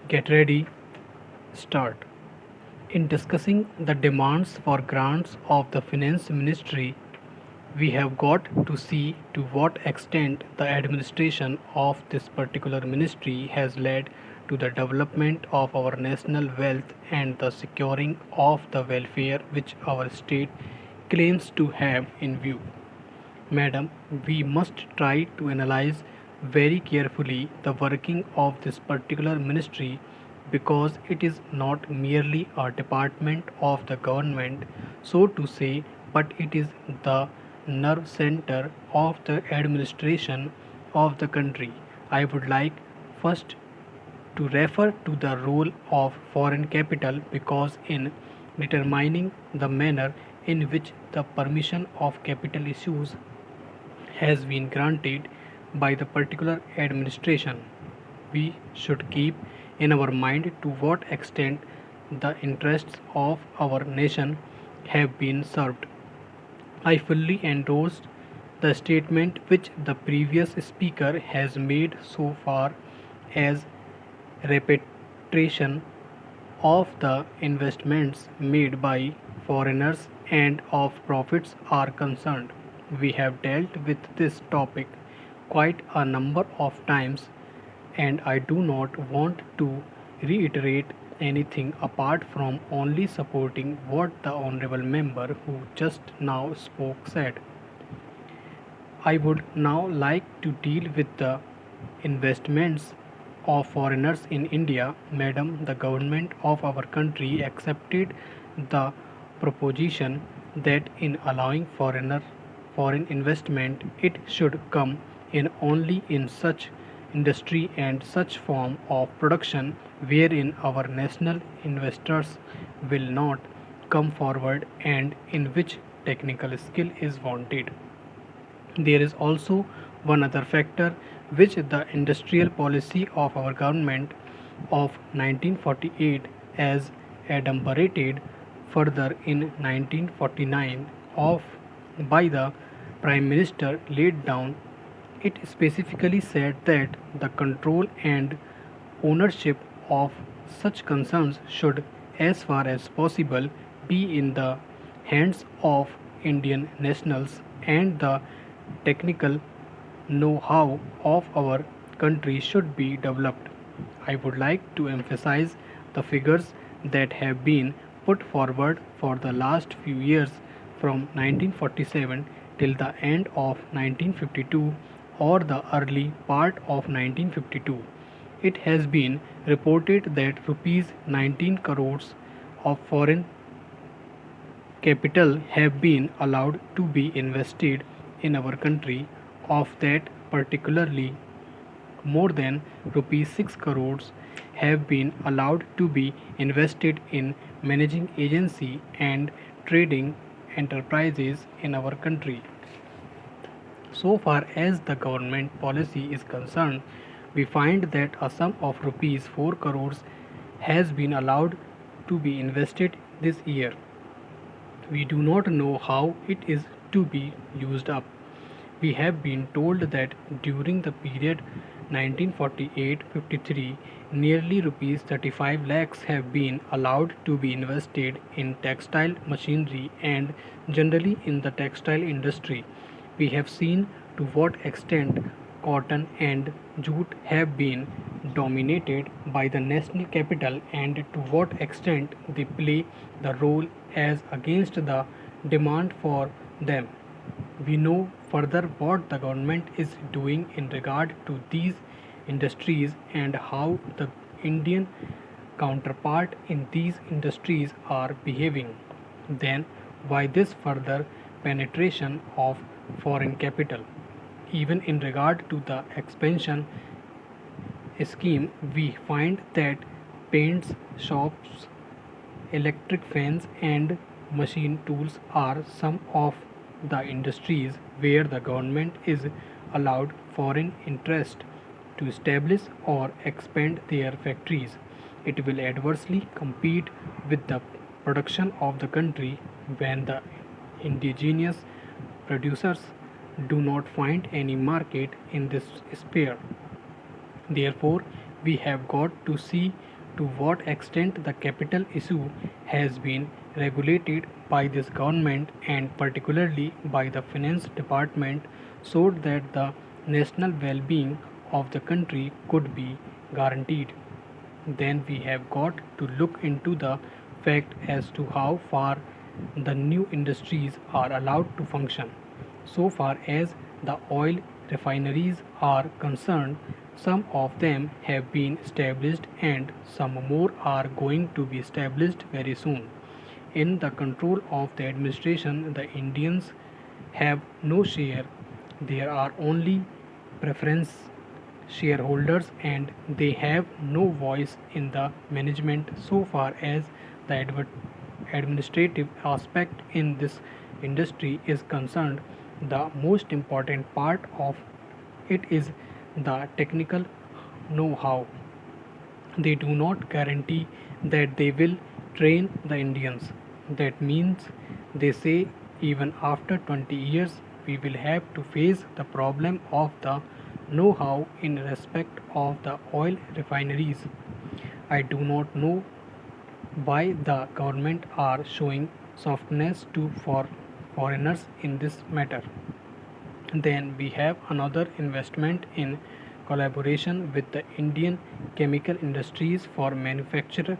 Get ready, start. In discussing the demands for grants of the Finance Ministry, we have got to see to what extent the administration of this particular ministry has led to the development of our national wealth and the securing of the welfare which our state claims to have in view. Madam, we must try to analyze very carefully the working of this particular ministry because it is not merely a department of the government, so to say, but it is the nerve center of the administration of the country. I would like first to refer to the role of foreign capital because in determining the manner in which the permission of capital issues has been granted by the particular administration. We should keep in our mind to what extent the interests of our nation have been served. I fully endorsed the statement which the previous speaker has made so far as repatriation of the investments made by foreigners and of profits are concerned. We have dealt with this topic quite a number of times, and I do not want to reiterate anything apart from only supporting what the honorable member who just now spoke said. I would now like to deal with the investments of foreigners in India. Madam, the government of our country accepted the proposition that in allowing foreign investment it should come in only in such industry and such form of production wherein our national investors will not come forward and in which technical skill is wanted. There is also one other factor which the industrial policy of our government of 1948 as adumbrated further in 1949 of by the Prime Minister laid down. It specifically said that the control and ownership of such concerns should, as far as possible, be in the hands of Indian nationals and the technical know-how of our country should be developed. I would like to emphasize the figures that have been put forward for the last few years from 1947 till the end of 1952 or the early part of 1952. It has been reported that rupees 19 crores of foreign capital have been allowed to be invested in our country. Of that, particularly more than rupees 6 crores have been allowed to be invested in managing agency and trading enterprises in our country. So far as the government policy is concerned, we find that a sum of rupees 4 crores has been allowed to be invested this year. We do not know how it is to be used up. We have been told that during the period 1948-53, nearly rupees 35 lakhs have been allowed to be invested in textile machinery and generally in the textile industry. We have seen to what extent cotton and jute have been dominated by the national capital and to what extent they play the role as against the demand for them. We know further what the government is doing in regard to these industries and how the Indian counterpart in these industries are behaving. Then, why this further penetration of foreign capital? Even in regard to the expansion scheme, we find that paints shops, electric fans, and machine tools are some of the industries where the government is allowed foreign interest to establish or expand their factories. It will adversely compete with the production of the country when the indigenous producers do not find any market in this sphere. Therefore, we have got to see to what extent the capital issue has been regulated by this government and particularly by the finance department so that the national well-being of the country could be guaranteed. Then we have got to look into the fact as to how far the new industries are allowed to function. So far as the oil refineries are concerned, some of them have been established and some more are going to be established very soon. In the control of the administration, the Indians have no share. There are only preference shareholders and they have no voice in the management so far as the administrative aspect in this industry is concerned. The most important part of it is the technical know how. They do not guarantee that they will train the Indians. That means they say even after 20 years we will have to face the problem of the know how in respect of the oil refineries. I do not know why the government are showing softness to for foreigners in this matter. Then we have another investment in collaboration with the Indian chemical industries for manufacture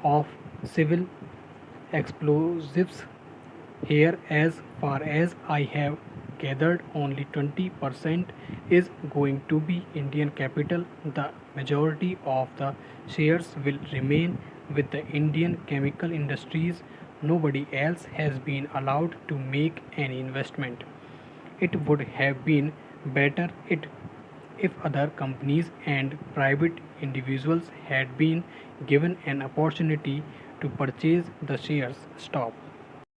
of civil explosives. Here, as far as I have gathered, only 20% is going to be Indian capital. The majority of the shares will remain with the Indian chemical industries. Nobody else has been allowed to make any investment. It would have been better if other companies and private individuals had been given an opportunity to purchase the shares. Stop.